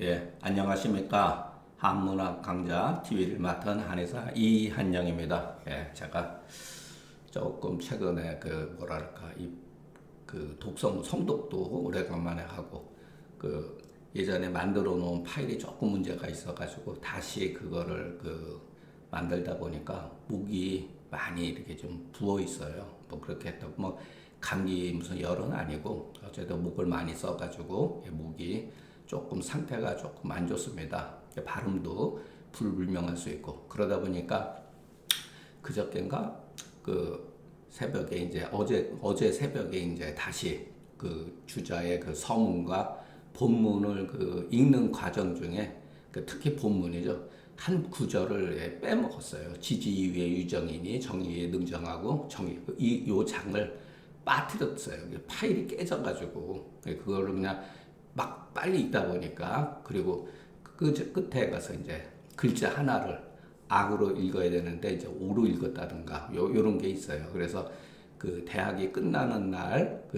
예, 안녕하십니까. 한문학 강좌 TV를 맡은 한의사 이한영입니다. 예, 제가 조금 최근에 독성 성독도 오래간만에 하고 예전에 만들어 놓은 파일이 조금 문제가 있어가지고 다시 그거를 만들다 보니까 목이 많이 이렇게 좀 부어 있어요. 뭐 그렇게 했다고 뭐 감기 무슨 열은 아니고 어쨌든 목을 많이 써가지고 목이 조금 상태가 조금 안 좋습니다. 발음도 불분명할 수 있고 그러다 보니까 그저께인가 새벽에 이제 어제 새벽에 이제 다시 주자의 서문과 본문을 읽는 과정 중에 특히 본문이죠. 한 구절을 빼먹었어요. 지지위의 유정이니 정의에 능정하고 요 장을 빠뜨렸어요. 파일이 깨져가지고 그거를 그냥 막 빨리 읽다 보니까 그리고 끝에 가서 이제 글자 하나를 악으로 읽어야 되는데 이제 오로 읽었다든가 요런 게 있어요. 그래서 대학이 끝나는 날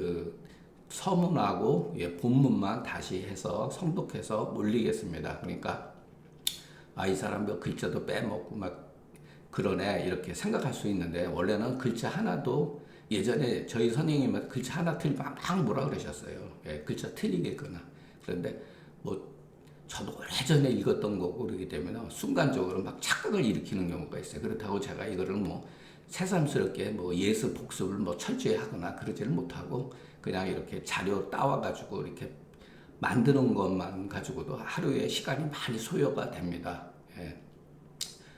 서문하고 본문만 다시 해서 성독해서 몰리겠습니다. 그러니까 이 사람 몇 글자도 빼먹고 막 그러네 이렇게 생각할 수 있는데 원래는 글자 하나도 예전에 저희 선생님은 글자 하나 틀리면 막 뭐라 그러셨어요. 예, 글자 틀리겠거나. 그런데 뭐 저도 오래전에 읽었던 거고 그러기 때문에 순간적으로 막 착각을 일으키는 경우가 있어요. 그렇다고 제가 이거를 뭐 새삼스럽게 뭐 예습 복습을 뭐 철저히 하거나 그러지를 못하고 그냥 이렇게 자료 따와가지고 이렇게 만드는 것만 가지고도 하루에 시간이 많이 소요가 됩니다. 예.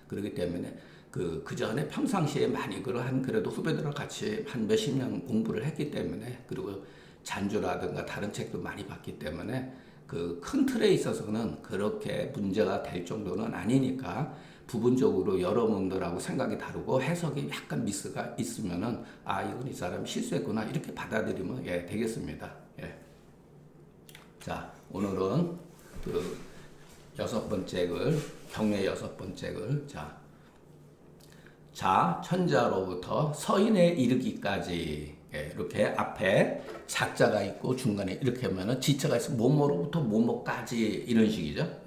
그렇기 때문에 그 전에 평상시에 많이 그래도 후배들과 같이 한 몇십 년 공부를 했기 때문에 그리고 잔주라든가 다른 책도 많이 봤기 때문에 큰 틀에 있어서는 그렇게 문제가 될 정도는 아니니까 부분적으로 여러분들하고 생각이 다르고 해석이 약간 미스가 있으면은 이건 이 사람 실수했구나 이렇게 받아들이면 되겠습니다. 예. 자, 오늘은 여섯 번째 글 경례 여섯 번째 글 천자로부터 서인에 이르기까지 이렇게 앞에 자자가 있고 중간에 이렇게 하면은 지자가 있어 뭐뭐로부터 뭐뭐까지 이런 식이죠.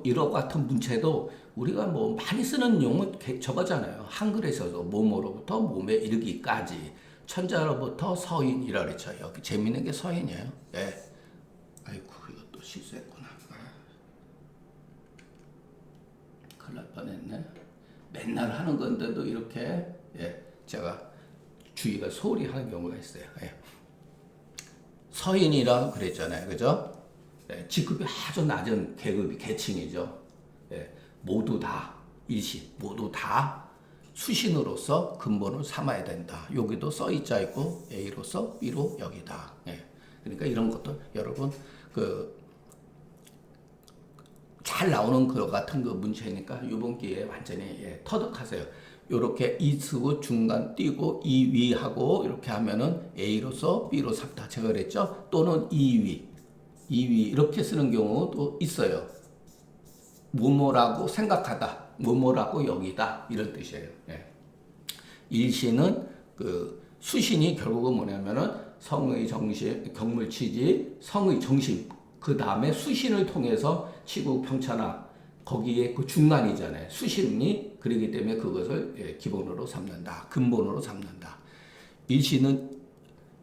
이런 같은 문체도 우리가 뭐 많이 쓰는 용어 저거잖아요. 한글에서도 뭐뭐로부터 뭐뭐에 이르기까지 천자로부터 서인이라 그랬죠. 여기 재밌는 게 서인이에요. 아이고 이것도 실수했구나. 큰일 날 뻔했네. 맨날 하는 건데도 이렇게 제가 주의가 소홀히 하는 경우가 있어요. 서인이라고 그랬잖아요. 그죠? 직급이 아주 낮은 계층이죠. 모두 다 일시 모두 다 수신으로서 근본을 삼아야 된다. 여기도 써있자 있고 A로서 B로 여기다. 그러니까 이런 것도 여러분 잘 나오는 것 같은 문체니까 이번 기회에 완전히 터득하세요. 요렇게 이 쓰고 중간 띄고 이 위하고 이렇게 하면은 A로서 B로 삼다. 제가 그랬죠? 또는 이 위 이렇게 쓰는 경우도 있어요. 뭐뭐라고 생각하다, 뭐뭐라고 여기다 이런 뜻이에요. 일시는 수신이 결국은 뭐냐면은 성의 정신, 경물치지, 성의 정신 그 다음에 수신을 통해서 치국 평천하 거기에 중간이잖아요. 수신이 그러기 때문에 그것을 기본으로 삼는다. 근본으로 삼는다. 일시는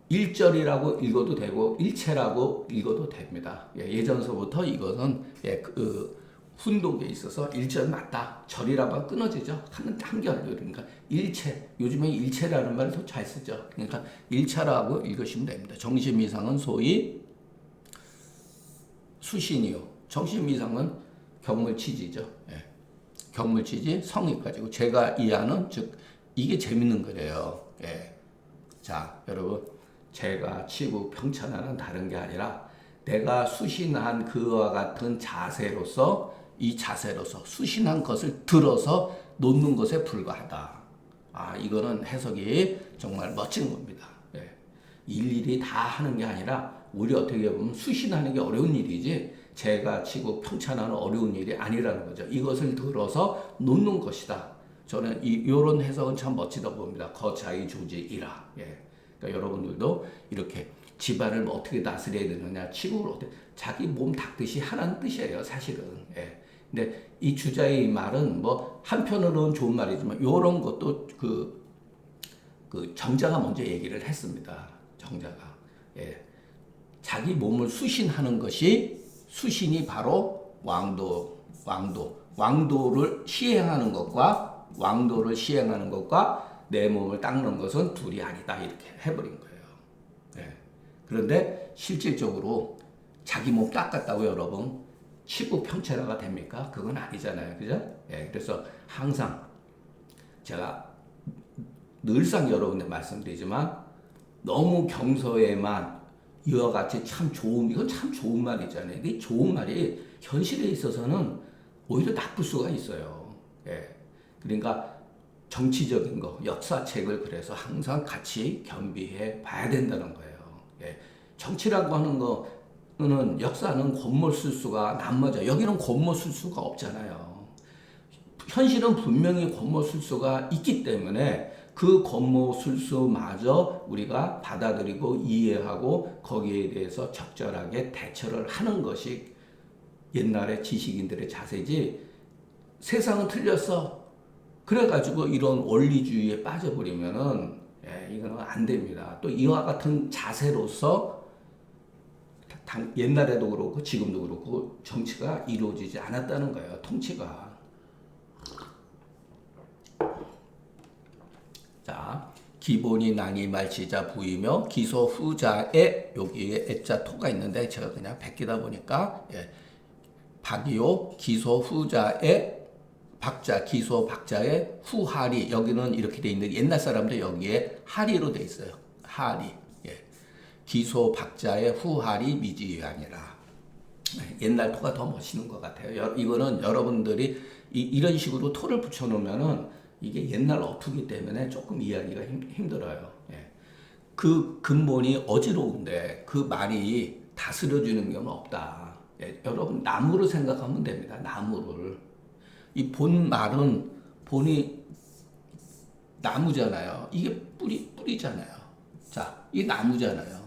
일절이라고 읽어도 되고 일체라고 읽어도 됩니다. 예전서부터 이것은 훈독에 있어서 일절 맞다. 절이라고 하면 끊어지죠. 한결 그러니까 일체. 요즘에 일체라는 말을 더 잘 쓰죠. 그러니까 일차라고 읽으시면 됩니다. 정심 이상은 소위 수신이요. 정심 이상은 경물치지죠. 경물치지 성의까지고 제가 이해하는 즉 이게 재밌는 거래요. 자, 여러분 제가 치고 평천하는 다른 게 아니라 내가 수신한 그와 같은 자세로서 이 자세로서 수신한 것을 들어서 놓는 것에 불과하다. 이거는 해석이 정말 멋진 겁니다. 일일이 다 하는 게 아니라 우리 어떻게 보면 수신하는 게 어려운 일이지 제가 치고 평천하는 어려운 일이 아니라는 거죠. 이것을 들어서 놓는 것이다. 저는 이런 해석은 참 멋지다고 봅니다. 거자의 조지이라. 그러니까 여러분들도 이렇게 집안을 뭐 어떻게 다스려야 되느냐, 치국을 어떻게, 자기 몸 닦듯이 하라는 뜻이에요, 사실은. 예. 근데 이 주자의 말은 뭐 한편으로는 좋은 말이지만 요런 것도 그 정자가 먼저 얘기를 했습니다. 정자가. 예. 자기 몸을 수신하는 것이 수신이 바로 왕도를 시행하는 것과 내 몸을 닦는 것은 둘이 아니다 이렇게 해버린 거예요. 예. 그런데 실질적으로 자기 몸 닦았다고 여러분 치부 평체라가 됩니까? 그건 아니잖아요, 그죠? 예. 그래서 항상 제가 늘상 여러분들 말씀드리지만 너무 경서에만 이와 같이 이건 참 좋은 말이잖아요. 근데 좋은 말이 현실에 있어서는 오히려 나쁠 수가 있어요. 예. 그러니까 정치적인 거, 역사책을 그래서 항상 같이 겸비해 봐야 된다는 거예요. 예. 정치라고 하는 거는 역사는 곤모술수가 남모자. 여기는 곤모술수가 없잖아요. 현실은 분명히 곤모술수가 있기 때문에 그 곤모술수마저 우리가 받아들이고 이해하고 거기에 대해서 적절하게 대처를 하는 것이 옛날의 지식인들의 자세지 세상은 틀렸어. 그래가지고 이런 원리주의에 빠져버리면은 이거는 안 됩니다. 또 이와 같은 자세로서 옛날에도 그렇고 지금도 그렇고 정치가 이루어지지 않았다는 거예요. 통치가. 자, 기본이 난이 말치자 부이며 기소 후자에 여기에 애자 토가 있는데 제가 그냥 베끼다 보니까 박이요 기소 후자에 박자 기소 박자에 후하리 여기는 이렇게 돼 있는데 옛날 사람들 여기에 하리로 돼 있어요. 하리. 기소 박자에 후하리 미지유아니라. 옛날 토가 더 멋있는 것 같아요. 이거는 여러분들이 이런 식으로 토를 붙여놓으면은 이게 옛날 어투기 때문에 조금 이해하기가 힘들어요. 그 근본이 어지러운데 그 말이 다스려주는 경우는 없다. 여러분 나무를 생각하면 됩니다. 나무를. 이 본 말은 본이 나무잖아요. 이게 뿌리잖아요. 자, 이 나무잖아요.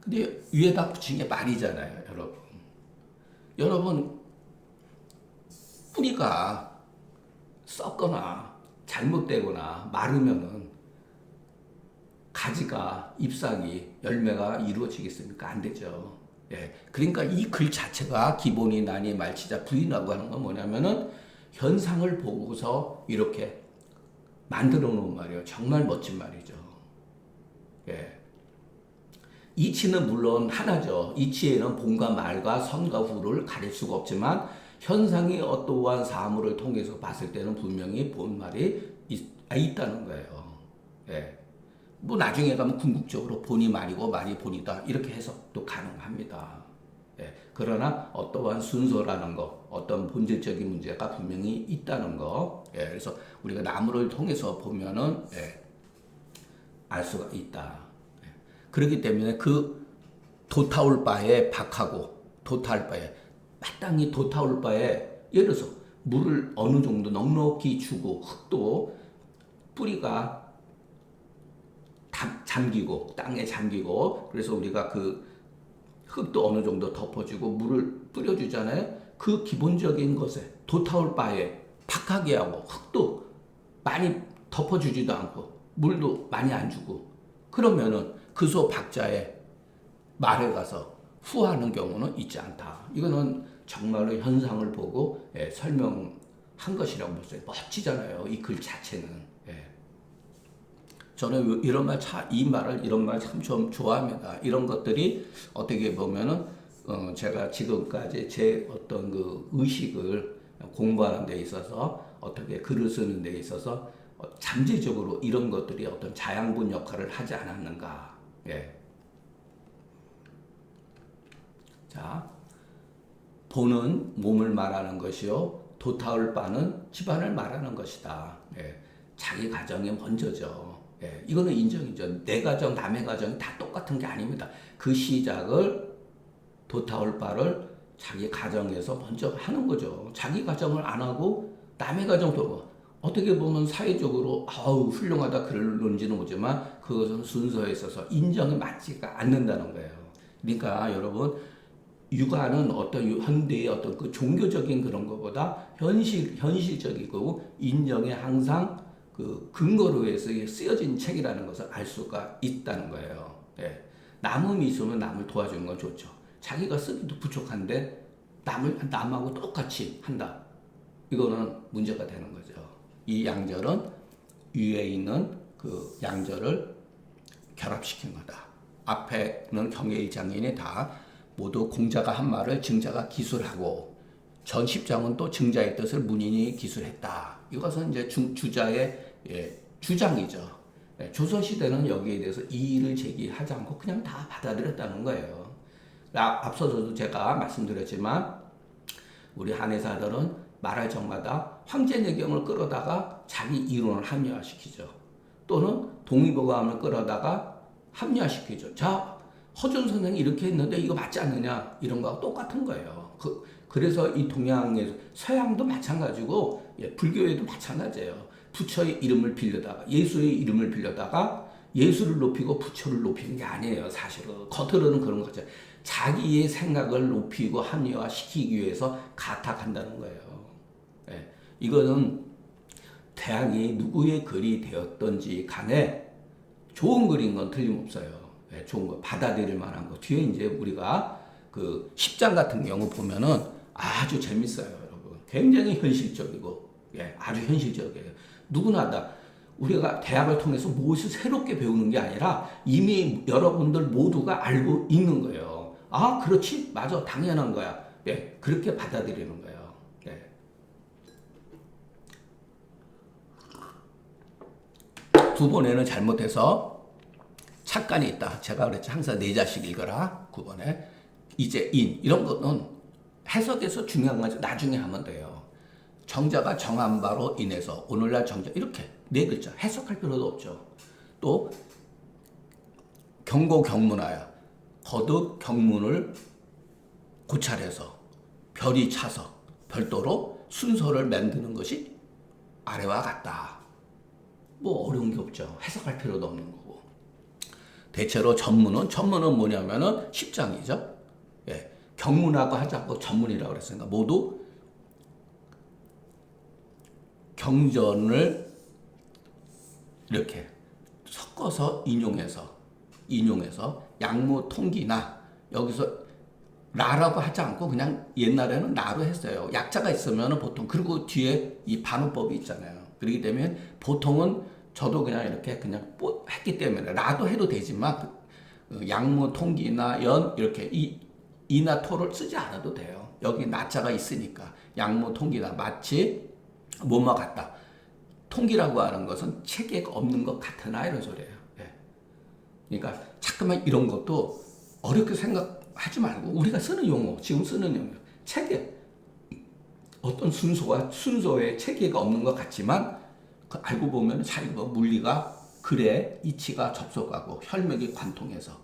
근데 위에다 붙인 게 말이잖아요, 여러분. 여러분 뿌리가 썩거나 잘못되거나 마르면은 가지가 잎사귀 열매가 이루어지겠습니까? 안 되죠. 그러니까 이 글 자체가 기본이 난이 말치자 부인이라고 하는 건 뭐냐면은 현상을 보고서 이렇게 만들어 놓은 말이에요. 정말 멋진 말이죠. 이치는 물론 하나죠. 이치에는 본과 말과 선과 후를 가릴 수가 없지만 현상이 어떠한 사물을 통해서 봤을 때는 분명히 본말이 있다는 거예요. 뭐 나중에 가면 궁극적으로 본이 말이고 말이 본이다 이렇게 해석도 가능합니다. 그러나 어떠한 순서라는 거, 어떤 본질적인 문제가 분명히 있다는 거. 그래서 우리가 나무를 통해서 보면은 알 수가 있다. 그렇기 때문에 그 도타올 바에 박하고 도타올 바에 마땅히 도타올 바에 예를 들어서 물을 어느 정도 넉넉히 주고 흙도 뿌리가 잠기고 땅에 잠기고 그래서 우리가 그 흙도 어느 정도 덮어주고 물을 뿌려주잖아요. 그 기본적인 것에 도타올 바에 박하게 하고 흙도 많이 덮어주지도 않고 물도 많이 안 주고 그러면은 그소 박자에 말에 가서 후하는 경우는 있지 않다. 이거는 정말로 현상을 보고 설명한 것이라고 볼 수 있어요. 멋지잖아요. 이 글 자체는. 저는 이런 말 참 좀 좋아합니다. 이런 것들이 어떻게 보면은 제가 지금까지 제 어떤 그 의식을 공부하는 데 있어서 어떻게 글을 쓰는 데 있어서 잠재적으로 이런 것들이 어떤 자양분 역할을 하지 않았는가. 자, 본은 몸을 말하는 것이요 도타울 바는 집안을 말하는 것이다. 자기 가정이 먼저죠. 이거는 인정이죠. 내 가정, 남의 가정이 다 똑같은 게 아닙니다. 그 시작을 도타올 바를 자기 가정에서 먼저 하는 거죠. 자기 가정을 안 하고 남의 가정도 어떻게 보면 사회적으로 아우 훌륭하다 그럴는지는 모르지만 그것은 순서에 있어서 인정이 맞지가 않는다는 거예요. 그러니까 여러분 육아는 어떤 현대의 어떤 그 종교적인 그런 것보다 현실적이고 인정에 항상 그 근거로 해서 쓰여진 책이라는 것을 알 수가 있다는 거예요. 예. 남음이 있으면 남을 도와주는 건 좋죠. 자기가 쓰기도 부족한데 남하고 똑같이 한다. 이거는 문제가 되는 거죠. 이 양절은 위에 있는 그 양절을 결합시킨 거다. 앞에는 경외의 장인이 다 모두 공자가 한 말을 증자가 기술하고 전 10장은 또 증자의 뜻을 문인이 기술했다. 이것은 이제 주자의 주장이죠. 조선시대는 여기에 대해서 이의를 제기하지 않고 그냥 다 받아들였다는 거예요. 앞서서도 제가 말씀드렸지만 우리 한의사들은 말할 적마다 황제내경을 끌어다가 자기 이론을 합리화시키죠. 또는 동의보감을 끌어다가 합리화시키죠. 자, 허준 선생이 이렇게 했는데 이거 맞지 않느냐 이런 거하고 똑같은 거예요. 그래서 이 동양에서 서양도 마찬가지고 불교에도 마찬가지예요. 부처의 이름을 빌려다가 예수의 이름을 빌려다가 예수를 높이고 부처를 높이는 게 아니에요. 사실은 겉으로는 그런 거죠. 자기의 생각을 높이고 합리화시키기 위해서 가탁한다는 거예요. 이거는 대학이 누구의 글이 되었던지 간에 좋은 글인 건 틀림없어요. 좋은 거 받아들일 만한 거. 뒤에 이제 우리가 그 10장 같은 경우 보면은 아주 재밌어요, 여러분. 굉장히 현실적이고, 아주 현실적이에요. 누구나 다 우리가 대학을 통해서 무엇을 새롭게 배우는 게 아니라 이미 여러분들 모두가 알고 있는 거예요. 아, 그렇지? 맞아. 당연한 거야. 그렇게 받아들이는 거예요. 두 번에는 잘못해서 착간이 있다. 제가 그랬죠. 항상 내 자식 읽어라. 9번에. 이제 인. 이런 거는 해석에서 중요한 건 나중에 하면 돼요. 정자가 정한 바로 인해서 오늘날 정자 이렇게 네 글자 해석할 필요도 없죠. 또 경고 경문하여 거듭 경문을 고찰해서 별이 차서 별도로 순서를 만드는 것이 아래와 같다. 뭐 어려운 게 없죠. 해석할 필요도 없는 거고. 대체로 전문은 뭐냐면은 10장이죠. 경문하고 하지 않고 전문이라고 그랬으니까 모두 경전을 이렇게 섞어서 인용해서 양무 통기나 여기서 라라고 하지 않고 그냥 옛날에는 나로 했어요. 약자가 있으면 보통 그리고 뒤에 이 반어법이 있잖아요. 그렇기 때문에 보통은 저도 그냥 이렇게 그냥 했기 때문에 라도 해도 되지만 양무 통기나 연 이렇게 이나 토를 쓰지 않아도 돼요. 여기 나자가 있으니까 양무 통기나 마치 뭐뭐 같다. 통기라고 하는 것은 체계가 없는 것 같으나 이런 소리예요. 그러니까 자꾸만 이런 것도 어렵게 생각하지 말고 우리가 쓰는 용어, 지금 쓰는 용어, 체계 어떤 순서에 체계가 없는 것 같지만 알고 보면 자기가 물리가 글에 이치가 접속하고 혈맥이 관통해서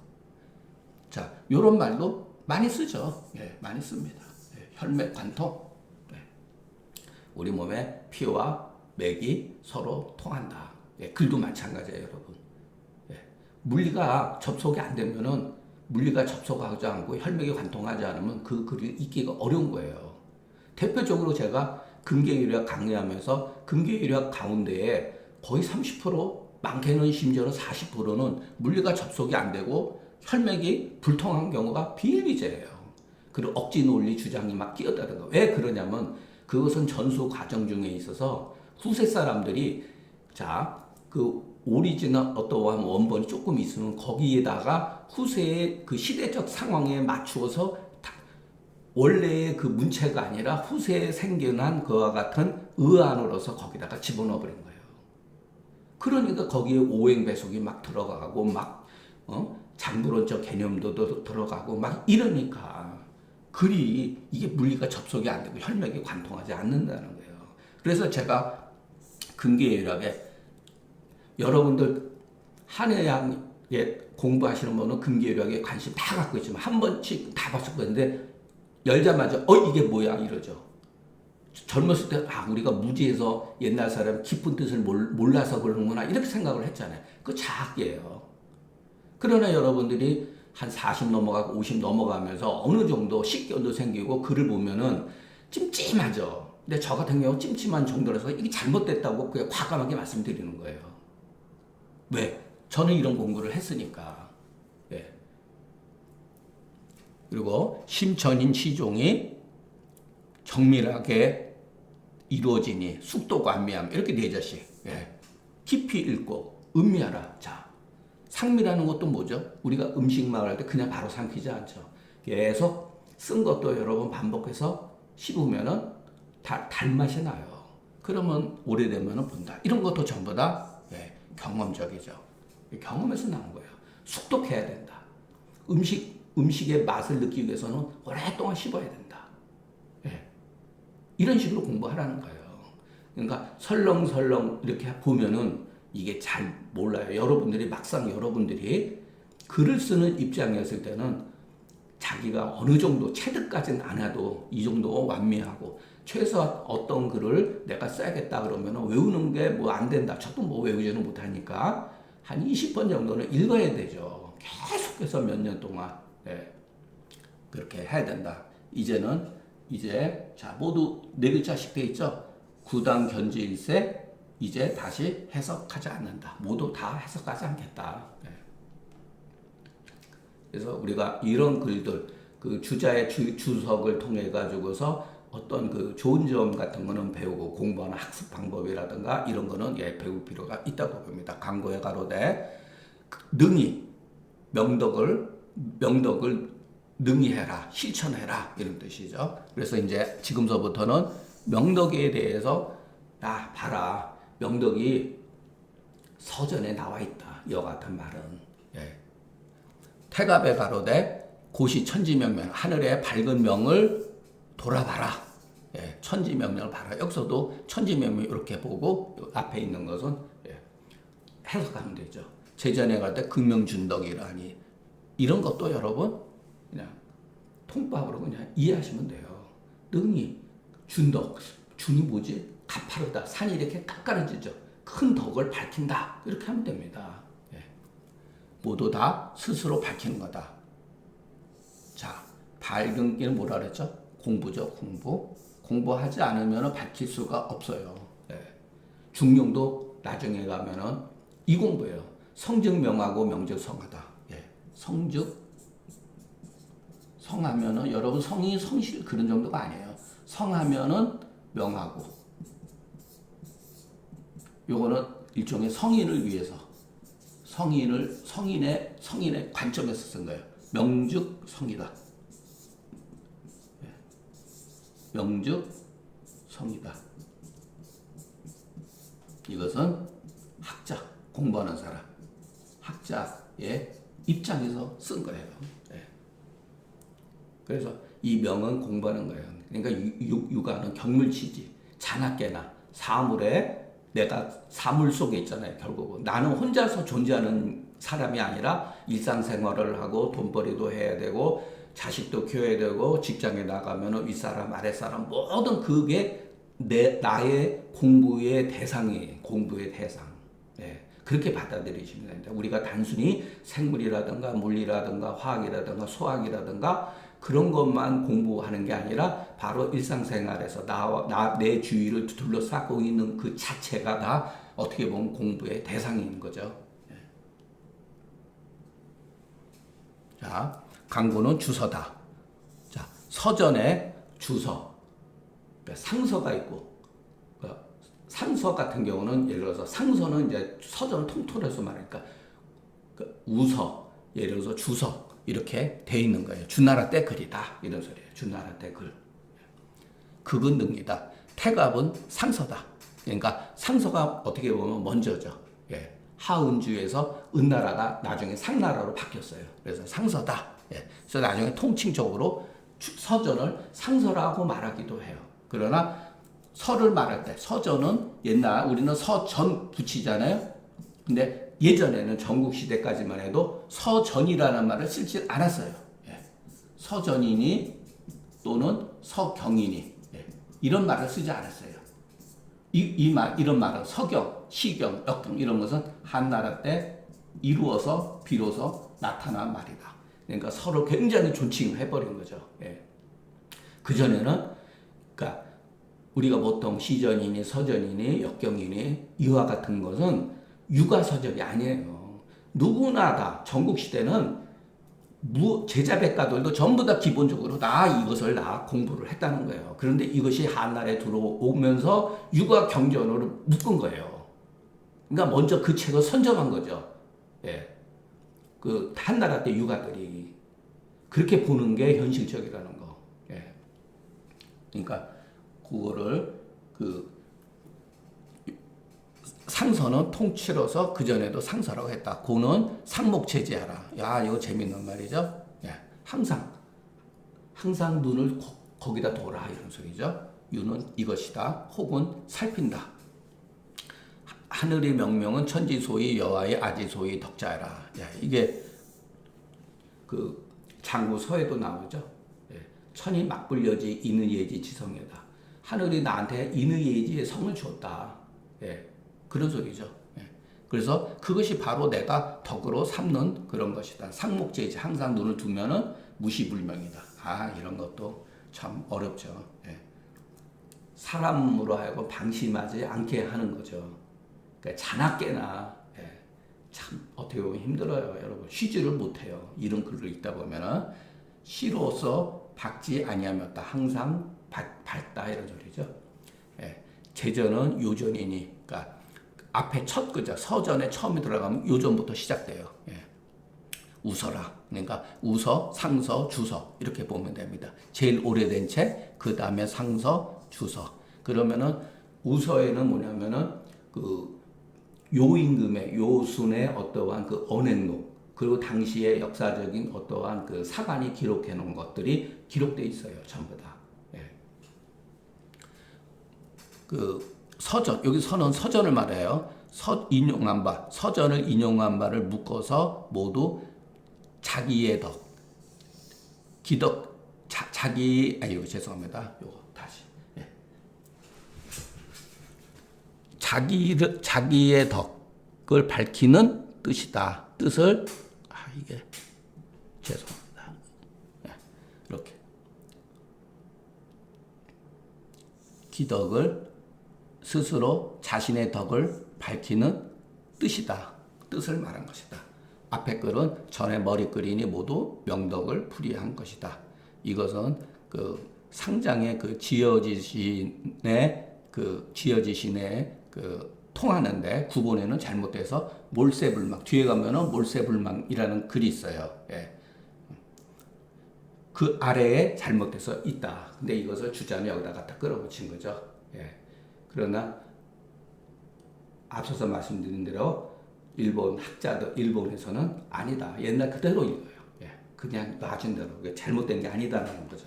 자 이런 말도 많이 쓰죠. 많이 씁니다. 혈맥 관통. 우리 몸에 피와 맥이 서로 통한다. 글도 마찬가지예요, 여러분. 물리가 접속이 안 되면은 물리가 접속하지 않고 혈맥이 관통하지 않으면 그 글을 읽기가 어려운 거예요. 대표적으로 제가 금계유력 강의하면서 금계유력 가운데에 거의 30% 많게는 심지어는 40%는 물리가 접속이 안 되고 혈맥이 불통한 경우가 비일비재예요. 그리고 억지 논리 주장이 막 끼어다는 거. 왜 그러냐면 그것은 전수 과정 중에 있어서 후세 사람들이 그 오리지널 어떠한 원본이 조금 있으면 거기에다가 후세의 그 시대적 상황에 맞추어서 원래의 그 문체가 아니라 후세에 생겨난 그와 같은 의안으로서 거기다가 집어넣어 버린 거예요. 그러니까 거기에 오행 배속이 막 들어가고 막 장부론적 개념도 들어가고 막 이러니까 글이 이게 물리가 접속이 안 되고 혈맥이 관통하지 않는다는 거예요. 그래서 제가 금계유력에 여러분들 한의학에 공부하시는 분은 금계유력에 관심 다 갖고 있지만 한 번씩 다 봤을 건데 열자마자 이게 뭐야 이러죠. 젊었을 때 우리가 무지해서 옛날 사람 깊은 뜻을 몰라서 그러는구나 이렇게 생각을 했잖아요. 그 자학이에요. 그러나 여러분들이 한 40 넘어가고 50 넘어가면서 어느 정도 식견도 생기고 글을 보면은 찜찜하죠. 근데 저 같은 경우 찜찜한 정도라서 이게 잘못됐다고 그냥 과감하게 말씀드리는 거예요. 왜? 저는 이런 공부를 했으니까. 예. 그리고 심천인 시종이 정밀하게 이루어지니 숙도고 안미함 이렇게 네 자씩. 예. 깊이 읽고 음미하라. 자, 상미라는 것도 뭐죠? 우리가 음식만 할 때 그냥 바로 삼키지 않죠. 계속 쓴 것도 여러 번 반복해서 씹으면은 달맛이 나요. 그러면 오래되면은 본다. 이런 것도 전부 다 경험적이죠. 경험에서 나온 거예요. 숙독해야 된다. 음식의 맛을 느끼기 위해서는 오랫동안 씹어야 된다. 이런 식으로 공부하라는 거예요. 그러니까 설렁설렁 이렇게 보면은 이게 잘 몰라요. 여러분들이 막상 여러분들이 글을 쓰는 입장이었을 때는 자기가 어느 정도 체득까지는 안 해도 이 정도 완미하고 최소한 어떤 글을 내가 써야겠다 그러면 외우는 게 뭐 안 된다. 저도 뭐 외우지는 못하니까 한 20번 정도는 읽어야 되죠. 계속해서 몇 년 동안 그렇게 해야 된다. 이제 자 모두 네 글자씩 돼 있죠. 구당 견지일세 이제 다시 해석하지 않는다. 모두 다 해석하지 않겠다. 그래서 우리가 이런 글들, 그 주자의 주석을 통해 가지고서 어떤 그 좋은 점 같은 거는 배우고 공부하는 학습 방법이라든가 이런 거는 배울 필요가 있다고 봅니다. 강고에 가로되 능히 명덕을 능히 해라, 실천해라 이런 뜻이죠. 그래서 이제 지금서부터는 명덕에 대해서 봐라. 명덕이 서전에 나와 있다. 이와 같은 말은. 태갑에 가로되 고시 천지명명 하늘의 밝은 명을 돌아봐라. 천지명명을 봐라. 여기서도 천지명명 이렇게 보고 앞에 있는 것은 해석하면 되죠. 제전에 갈 때 극명준덕이라니 이런 것도 여러분 그냥 통밥으로 그냥 이해하시면 돼요. 능히 준덕 준이 뭐지? 가파르다. 산이 이렇게 깎아지죠. 큰 덕을 밝힌다. 이렇게 하면 됩니다. 모두 다 스스로 밝히는 거다. 자, 밝은 게 뭐라 그랬죠? 공부죠, 공부. 공부하지 않으면 밝힐 수가 없어요. 중용도 나중에 가면은 이 공부예요. 성즉 명하고 명즉 성하다. 성즉 성하면은 여러분 성이 성실 그런 정도가 아니에요. 성하면은 명하고 요거는 일종의 성인을 위해서 성인의 관점에서 쓴 거예요. 명즉 성이다. 명즉 성이다. 이것은 학자, 공부하는 사람, 학자의 입장에서 쓴 거예요. 그래서 이 명은 공부하는 거예요. 그러니까 육아는 경물치지, 자나깨나 사물에 내가 사물 속에 있잖아요. 결국은 나는 혼자서 존재하는 사람이 아니라 일상생활을 하고 돈벌이도 해야 되고 자식도 키워야 되고 직장에 나가면 윗사람 아랫사람 모든 그게 나의 공부의 대상이에요. 공부의 대상. 그렇게 받아들이시면 됩니다. 우리가 단순히 생물이라든가 물리라든가 화학이라든가 소학이라든가 그런 것만 공부하는 게 아니라 바로 일상생활에서 내 주위를 둘러싸고 있는 그 자체가 다 어떻게 보면 공부의 대상인 거죠. 자, 강구는 주서다. 자, 서전에 주서, 상서가 있고, 상서 같은 경우는 예를 들어서 상서는 이제 서전 통틀어서 말하니까 우서, 예를 들어서 주서 이렇게 돼 있는 거예요. 주나라 때 글이다 이런 소리예요. 주나라 때 글. 극은 능이다. 태갑은 상서다. 그러니까 상서가 어떻게 보면 먼저죠. 하은주에서 은나라가 나중에 상나라로 바뀌었어요. 그래서 상서다. 그래서 나중에 통칭적으로 서전을 상서라고 말하기도 해요. 그러나 서를 말할 때 서전은 옛날 우리는 서전 붙이잖아요. 근데 예전에는 전국시대까지만 해도 서전이라는 말을 쓰지 않았어요. 서전이니 또는 서경이니 이런 말을 쓰지 않았어요. 이런 말은 서경, 시경, 역경 이런 것은 한나라 때 이루어서 비로소 나타난 말이다. 그러니까 서로 굉장히 존칭해버린 거죠. 예. 그전에는, 그러니까 우리가 보통 시전이니 서전이니 역경이니 이와 같은 것은 육아서적이 아니에요. 누구나 다 전국시대는 제자백가들도 전부 다 기본적으로 다 이것을 다 공부를 했다는 거예요. 그런데 이것이 한나라에 들어오면서 육아 경전으로 묶은 거예요. 그러니까 먼저 그 책을 선점한 거죠. 예. 그 한나라 때 육아들이 그렇게 보는 게 현실적이라는 거. 예. 그러니까 그거를 상서는 통치로서 그전에도 상서라고 했다. 고는 상목체제하라. 야, 이거 재밌는 말이죠. 예. 항상 눈을 거기다 둬라 이런 소리죠. 유는 이것이다. 혹은 살핀다. 하늘의 명명은 천지소위 여와의 아지소위 덕자라. 야, 이게 그 장구서에도 나오죠. 예. 천이 맞불려지 인의예지 지성이다. 하늘이 나한테 인의예지의 성을 줬다. 예. 그런 소리죠. 예. 그래서 그것이 바로 내가 덕으로 삼는 그런 것이다. 상목제지 항상 눈을 두면은 무시불명이다. 이런 것도 참 어렵죠. 예. 사람으로 하여금 방심하지 않게 하는 거죠. 그러니까 자나깨나 참 어떻게 보면 힘들어요. 여러분 쉬지를 못해요. 이런 글을 읽다 보면은 시로서 박지 아니하였다. 항상 밝다 이런 소리죠. 예. 제전은 요전이니, 그러니까 앞에 첫 글자 서전에 처음에 들어가면 요전부터 시작돼요. 예. 우서라. 그러니까 우서, 상서, 주서 이렇게 보면 됩니다. 제일 오래된 책, 그 다음에 상서, 주서. 그러면은 우서에는 뭐냐면은 그 요임금의 요순의 어떠한 그 언행록 그리고 당시의 역사적인 어떠한 그 사관이 기록해 놓은 것들이 기록돼 있어요. 전부 다. 예. 그 서전, 여기 서는 서전을 말해요. 인용한 바, 서전을 인용한 바를 묶어서 모두 자기의 덕, 기덕, 죄송합니다. 요거 다시. 예. 자기의 덕을 밝히는 뜻이다. 뜻을, 이게, 죄송합니다. 예. 이렇게. 기덕을 스스로 자신의 덕을 밝히는 뜻이다. 뜻을 말한 것이다. 앞에 글은 전에 머리글이니 모두 명덕을 풀이한 것이다. 이것은 그 상장의 그 지어지신의 통하는데 구본에는 잘못돼서 몰세불망 뒤에 가면은 몰세불망이라는 글이 있어요. 예. 그 아래에 잘못돼서 있다. 근데 이것을 주자는 여기다 갖다 끌어붙인 거죠. 예. 그러나 앞서서 말씀드린 대로 일본에서는 아니다. 옛날 그대로 읽어요. 예. 그냥 놔진 대로. 잘못된 게 아니다라는 거죠.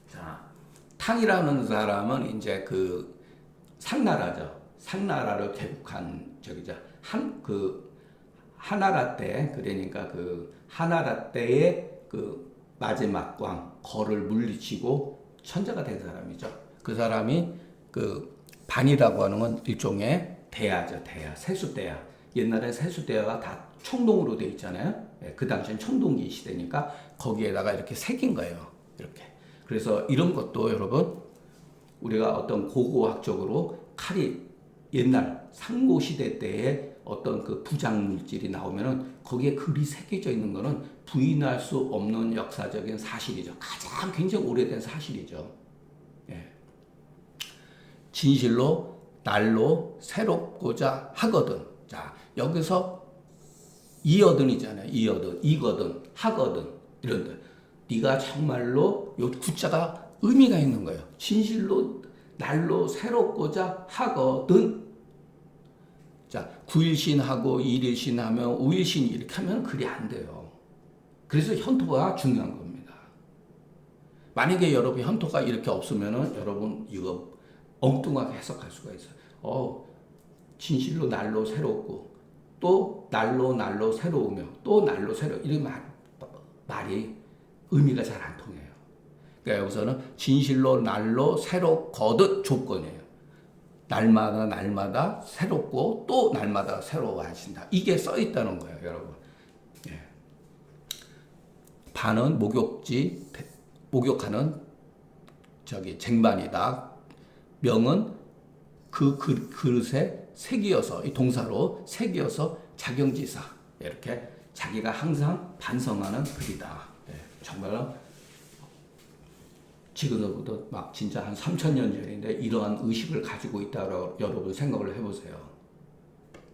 자, 탕이라는 사람은 이제 그 상나라죠. 상나라를 개국한 적이죠. 하나라 때, 그러니까 그 하나라 때의 그 마지막 왕 거를 물리치고 천자가 된 사람이죠. 그 사람이 그 반이라고 하는 건 일종의 대야죠. 대야, 세수대야. 옛날에 세수대야가 다 청동으로 돼 있잖아요. 그 당시엔 청동기 시대니까 거기에다가 이렇게 새긴 거예요. 이렇게. 그래서 이런 것도 여러분 우리가 어떤 고고학적으로 칼이 옛날 상고시대 때에 어떤 그 부장물질이 나오면은 거기에 글이 새겨져 있는 거는 부인할 수 없는 역사적인 사실이죠. 가장 굉장히 오래된 사실이죠. 예. 진실로 날로 새롭고자 하거든. 자, 여기서 이거든, 하거든 이런데 네가 정말로 요 구자가 의미가 있는 거예요. 진실로 날로 새롭고자 하거든. 자, 9일신하고 1일신하면 5일신 이렇게 하면 글이 안 돼요. 그래서 현토가 중요한 겁니다. 만약에 여러분 현토가 이렇게 없으면은 여러분 이거 엉뚱하게 해석할 수가 있어요. 진실로 날로 새롭고 또 날로 새로우며 또 날로 새로 이런 말이 의미가 잘 안 통해요. 그러니까 여기서는 진실로 날로 새로 거듭 조건이에요. 날마다 새롭고 또 날마다 새로워하신다. 이게 써 있다는 거예요, 여러분. 예. 반은 목욕하는 쟁반이다. 명은 그 그릇에 새기어서, 이 동사로 새기어서 작용지사. 이렇게 자기가 항상 반성하는 글이다. 예. 정말 지금으로부터 막 진짜 한 3,000년 전인데 이러한 의식을 가지고 있다고 여러분 생각을 해보세요.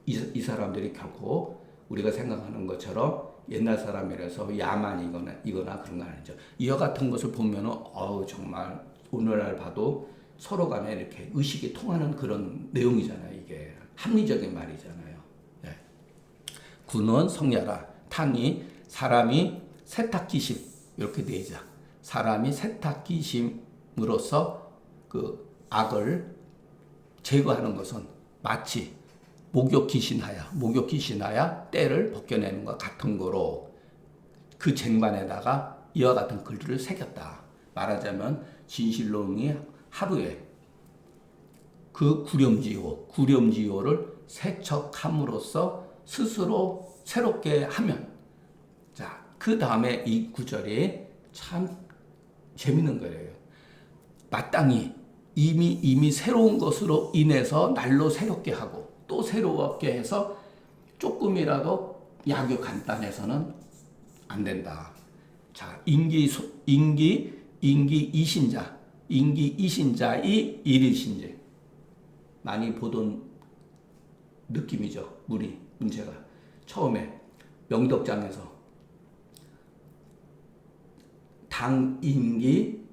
이 사람들이 결코 우리가 생각하는 것처럼 옛날 사람이라서 야만이거나 그런 거 아니죠. 이와 같은 것을 보면은 정말 오늘날 봐도 서로 간에 이렇게 의식이 통하는 그런 내용이잖아요. 이게 합리적인 말이잖아요. 네. 군은 성야라. 탄이 사람이 세탁기심 이렇게 돼 있죠. 사람이 세탁기심으로써 그 악을 제거하는 것은 마치 목욕기신하여 때를 벗겨내는 것 같은 거로 그 쟁반에다가 이와 같은 글들을 새겼다. 말하자면 진실론이 하루에 그 구렴지호를 세척함으로써 스스로 새롭게 하면, 자, 그 다음에 이 구절이 참 재밌는 거예요. 마땅히 이미 새로운 것으로 인해서 날로 새롭게 하고 또 새롭게 해서 조금이라도 약이 간단해서는 안 된다. 자, 이신자의 일일신지. 많이 보던 느낌이죠. 문제가. 처음에 명덕장에서 당인기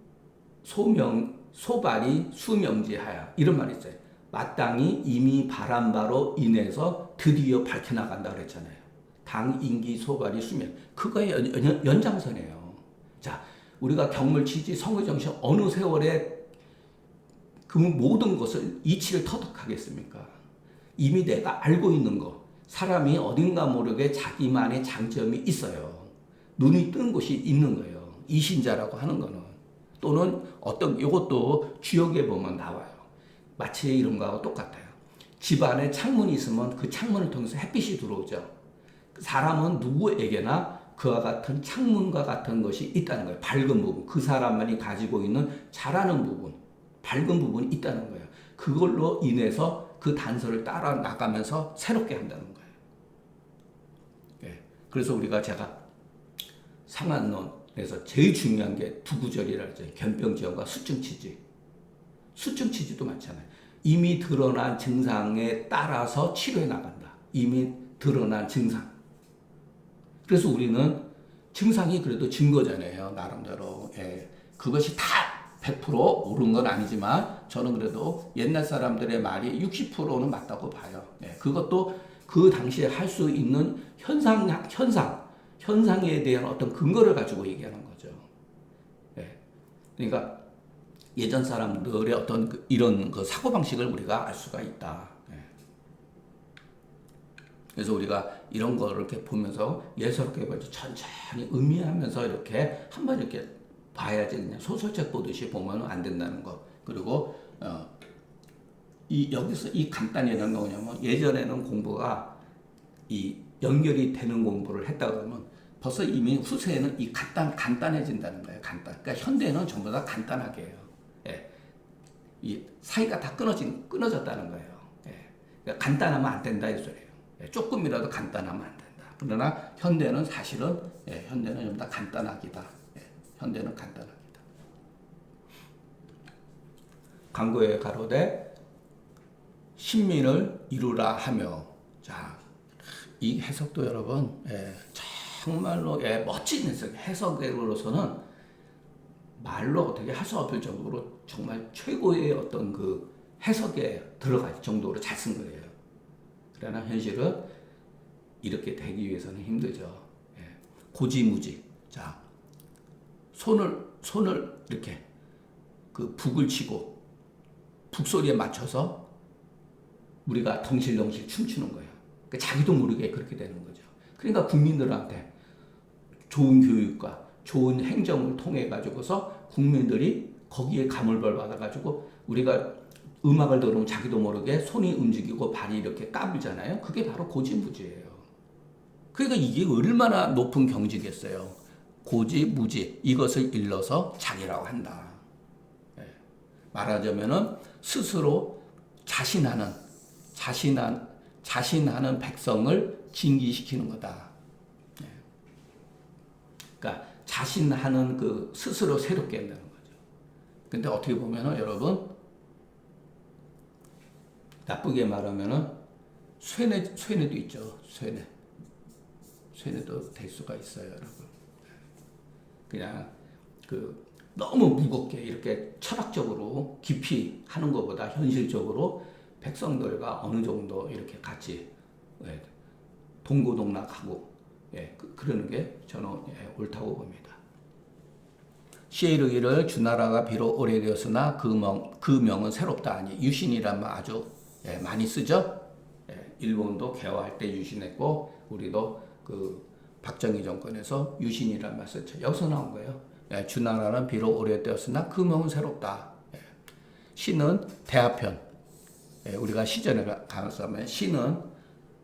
소발이 수명지하야 이런 말이 있어요. 마땅히 이미 바란 바로 인해서 드디어 밝혀나간다 그랬잖아요. 당인기 소발이 수명, 그거의 연장선이에요. 자, 우리가 경물치지 성의정신 어느 세월에 그 모든 것을 이치를 터득하겠습니까? 이미 내가 알고 있는 거, 사람이 어딘가 모르게 자기만의 장점이 있어요. 눈이 뜬 곳이 있는 거예요. 이신자라고 하는 거는. 또는 이것도 주역에 보면 나와요. 마치 이런 거하고 똑같아요. 집 안에 창문이 있으면 그 창문을 통해서 햇빛이 들어오죠. 사람은 누구에게나 그와 같은 창문과 같은 것이 있다는 거예요. 밝은 부분. 그 사람만이 가지고 있는 잘하는 부분, 밝은 부분이 있다는 거예요. 그걸로 인해서 그 단서를 따라 나가면서 새롭게 한다는 거예요. 네. 그래서 제가 상한론에서 제일 중요한 게 두 구절이라 하죠. 견병지연과 수증치지. 수증치지도 많잖아요. 이미 드러난 증상에 따라서 치료해 나간다. 이미 드러난 증상. 그래서 우리는 증상이 그래도 증거잖아요. 나름대로. 예. 그것이 다 100% 옳은 건 아니지만 저는 그래도 옛날 사람들의 말이 60%는 맞다고 봐요. 예. 그것도 그 당시에 할 수 있는 현상에 대한 어떤 근거를 가지고 얘기하는 거죠. 예. 그러니까 예전 사람들의 어떤 이런 사고방식을 우리가 알 수가 있다. 예. 그래서 우리가 이런 거를 이렇게 보면서 예사롭게 천천히 음미하면서 이렇게 한번 이렇게 봐야지, 그냥 소설책 보듯이 보면 안 된다는 거. 그리고 여기서 이 간단이라는 거 뭐냐면, 예전에는 공부가 이 연결이 되는 공부를 했다 그러면 벌써 이미 후세에는 간단해진다는 거예요. 그러니까 현대는 전부 다 간단하게 해요. 예. 이 사이가 다 끊어졌다는 거예요. 예. 그러니까 간단하면 안 된다 이 소리예요. 예. 조금이라도 간단하면 안 된다. 그러나 현대는 사실은 현대는 전부 다 간단하기다. 예. 현대는 간단하기다. 강구에 가로되 신민을 이루라 하며, 자, 이 해석도 여러분 정말로 멋진 해석으로서는 말로 어떻게 할 수 없을 정도로 정말 최고의 어떤 그 해석에 들어갈 정도로 잘 쓴 거예요. 그러나 현실은 이렇게 되기 위해서는 힘들죠. 고지무지. 자, 손을 이렇게 그 북을 치고 북소리에 맞춰서 우리가 덩실덩실 춤추는 거예요. 그러니까 자기도 모르게 그렇게 되는 거죠. 그러니까 국민들한테 좋은 교육과 좋은 행정을 통해 가지고서 국민들이 거기에 감을 받아 가지고 우리가 음악을 들으면 자기도 모르게 손이 움직이고 발이 이렇게 까불잖아요. 그게 바로 고지무지예요. 그러니까 이게 얼마나 높은 경지겠어요. 고지무지 이것을 일러서 자기라고 한다. 예. 말하자면은 스스로 자신하는 백성을 징기시키는 거다. 예. 그러니까 자신하는 그 스스로 새롭게 한다는 거죠. 근데 어떻게 보면은 여러분 나쁘게 말하면은 쇠뇌도 있죠. 쇠뇌도 될 수가 있어요, 여러분. 그냥 그 너무 무겁게 이렇게 철학적으로 깊이 하는 것보다 현실적으로 백성들과 어느 정도 이렇게 같이 동고동락하고 그러는 게 저는 옳다고 봅니다. 시에 이르기를 주나라가 비록 오래되었으나 그 명은 새롭다 하니 유신이란 말 아주 많이 쓰죠. 일본도 개화할 때 유신했고 우리도 그 박정희 정권에서 유신이란 말 썼죠. 여기서 나온 거예요. 주나라는 비록 오래되었으나 그 명은 새롭다. 시는 대하편. 우리가 시전에 가서 하면 시는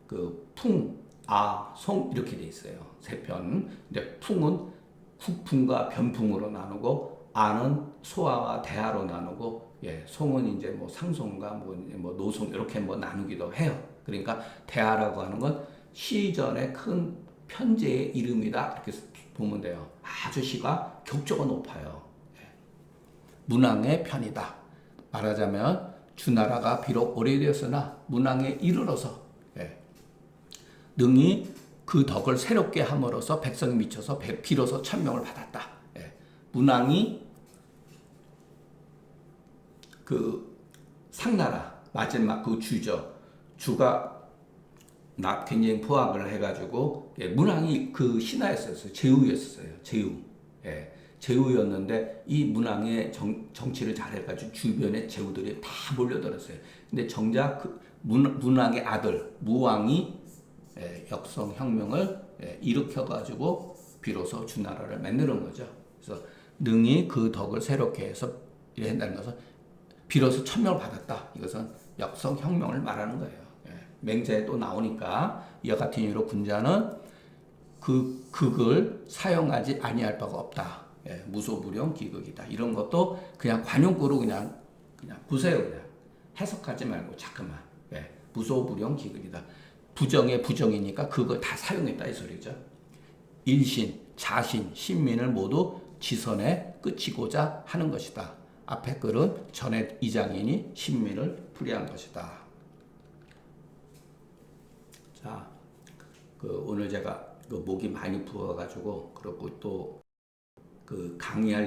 그 풍, 아, 송 이렇게 돼 있어요. 세 편. 근데 풍은 국풍과 변풍으로 나누고 아는 소아와 대하로 나누고 송은 이제 뭐 상송과 뭐 노송 이렇게 뭐 나누기도 해요. 그러니까 대하라고 하는 건 시전의 큰 편제의 이름이다 이렇게 보면 돼요. 아주 시가 격조가 높아요. 문왕의 편이다. 말하자면 주나라가 비록 오래되었으나 문왕에 이르러서 능히 그 덕을 새롭게 함으로써 백성이 미쳐서 비로소 천명을 받았다. 문왕이 그 상나라 마지막 그 주죠. 주가 굉장히 포악을 해가지고 문왕이 그 신하였었어요. 제후였어요. 제후였는데 이 문왕의 정치를 잘해가지고 주변에 제후들이 다 몰려들었어요. 근데 정작 그 문왕의 아들 무왕이 역성혁명을 일으켜가지고 비로소 주나라를 만드는 거죠. 그래서 능히 그 덕을 새롭게 해서 이랬다는 것은 비로소 천명을 받았다. 이것은 역성혁명을 말하는 거예요. 맹자에 또 나오니까 이와 같은 이유로 군자는 그 극을 사용하지 아니할 바가 없다. 무소불용 기극이다. 이런 것도 그냥 관용구로 그냥 보세요. 그냥 해석하지 말고 자꾸만 무소불용 기극이다. 부정의 부정이니까 그걸 다 사용했다 이 소리죠. 일신, 자신, 신민을 모두 지선에 끝이고자 하는 것이다. 앞에 글은 전에 이장인이 신민을 풀이한 것이다. 자, 오늘 제가 목이 많이 부어가지고 그리고 또 강의할